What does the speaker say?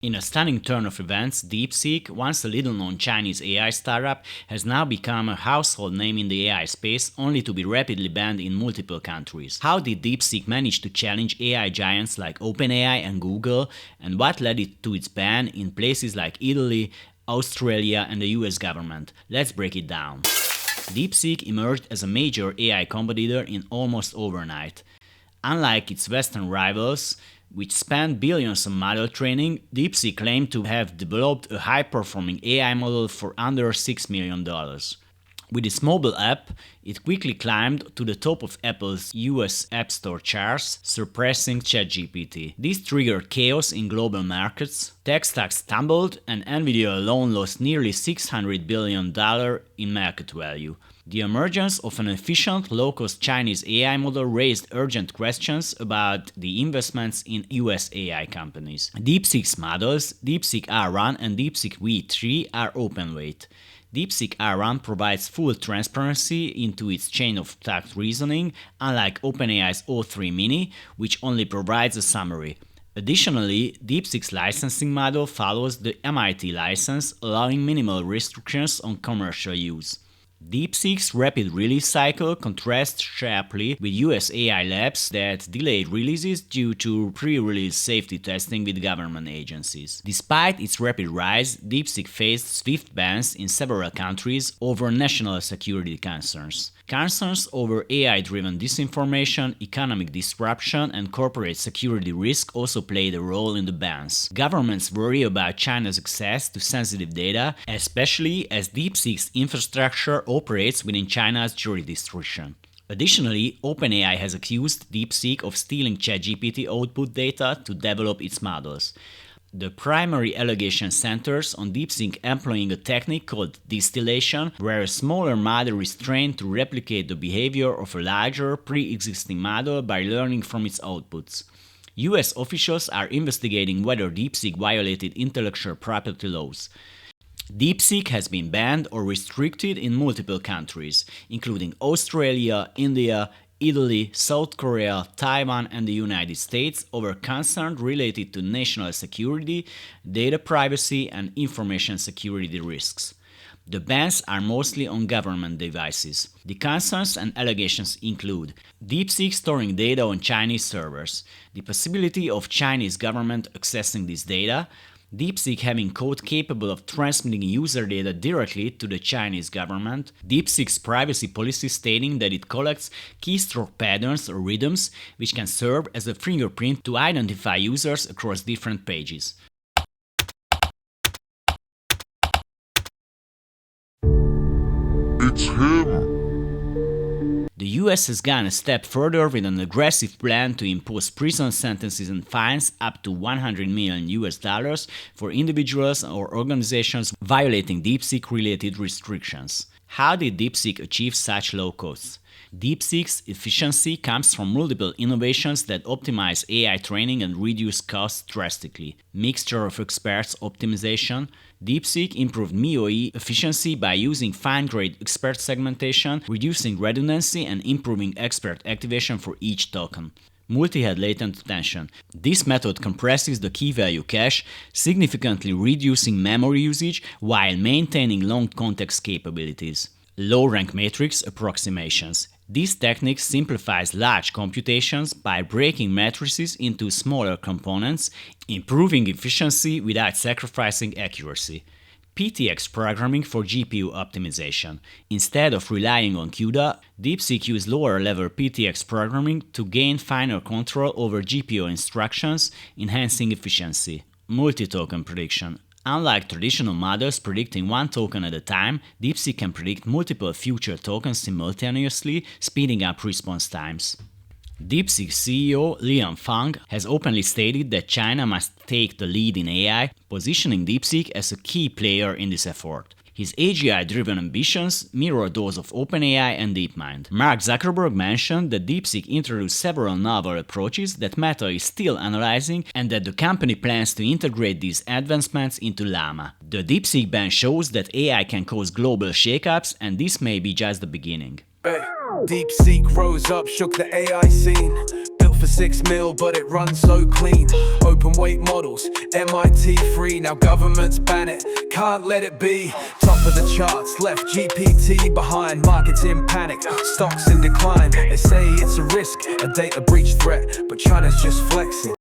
In a stunning turn of events, DeepSeek, once a little-known Chinese AI startup, has now become a household name in the AI space, only to be rapidly banned in multiple countries. How did DeepSeek manage to challenge AI giants like OpenAI and Google, and what led it to its ban in places like Italy, Australia, and the US government? Let's break it down. DeepSeek emerged as a major AI competitor in almost overnight. Unlike its Western rivals, which spent billions on model training, DeepSeek claimed to have developed a high-performing AI model for under $6 million. With its mobile app, it quickly climbed to the top of Apple's US App Store charts, surpassing ChatGPT. This triggered chaos in global markets, tech stocks tumbled, and Nvidia alone lost nearly $600 billion in market value. The emergence of an efficient, low-cost Chinese AI model raised urgent questions about the investments in US AI companies. DeepSeek's models, DeepSeek R1 and DeepSeek V3, are open-weight. DeepSeek R1 provides full transparency into its chain of thought reasoning, unlike OpenAI's O3 Mini, which only provides a summary. Additionally, DeepSeek's licensing model follows the MIT license, allowing minimal restrictions on commercial use. DeepSeek's rapid release cycle contrasts sharply with US AI labs that delayed releases due to pre-release safety testing with government agencies. Despite its rapid rise, DeepSeek faced swift bans in several countries over national security concerns. Concerns over AI-driven disinformation, economic disruption, and corporate security risk also played a role in the bans. Governments worry about China's access to sensitive data, especially as DeepSeek's infrastructure operates within China's jurisdiction. Additionally, OpenAI has accused DeepSeek of stealing ChatGPT output data to develop its models. The primary allegation centers on DeepSeek employing a technique called distillation, where a smaller model is trained to replicate the behavior of a larger, pre-existing model by learning from its outputs. US officials are investigating whether DeepSeek violated intellectual property laws. DeepSeek has been banned or restricted in multiple countries, including Australia, India, Italy, South Korea, Taiwan, and the United States over concerns related to national security, data privacy, and information security risks. The bans are mostly on government devices. The concerns and allegations include DeepSeek storing data on Chinese servers, the possibility of Chinese government accessing this data, DeepSeek having code capable of transmitting user data directly to the Chinese government, DeepSeek's privacy policy stating that it collects keystroke patterns or rhythms which can serve as a fingerprint to identify users across different pages. It's him! The US has gone a step further with an aggressive plan to impose prison sentences and fines up to $100 million for individuals or organizations violating DeepSeek-related restrictions. How did DeepSeek achieve such low costs? DeepSeek's efficiency comes from multiple innovations that optimize AI training and reduce costs drastically. Mixture of experts optimization. DeepSeek improved MIOE efficiency by using fine-grained expert segmentation, reducing redundancy and improving expert activation for each token. Multi-head latent attention. This method compresses the key-value cache, significantly reducing memory usage while maintaining long context capabilities. Low-rank matrix approximations. This technique simplifies large computations by breaking matrices into smaller components, improving efficiency without sacrificing accuracy. PTX programming for GPU optimization. Instead of relying on CUDA, DeepSeek used lower-level PTX programming to gain finer control over GPU instructions, enhancing efficiency. Multi-token prediction. Unlike traditional models predicting one token at a time, DeepSeek can predict multiple future tokens simultaneously, speeding up response times. DeepSeek CEO Liang Fang has openly stated that China must take the lead in AI, positioning DeepSeek as a key player in this effort. His AGI-driven ambitions mirror those of OpenAI and DeepMind. Mark Zuckerberg mentioned that DeepSeek introduced several novel approaches that Meta is still analyzing and that the company plans to integrate these advancements into Llama. The DeepSeek ban shows that AI can cause global shakeups, and this may be just the beginning. DeepSeek rose up, shook the AI scene, built for 6 mil, but it runs so clean. Open weight models, MIT free, now governments ban it, can't let it be. Top of the charts, left GPT behind, markets in panic, stocks in decline. They say it's a risk, a data breach threat, but China's just flexing.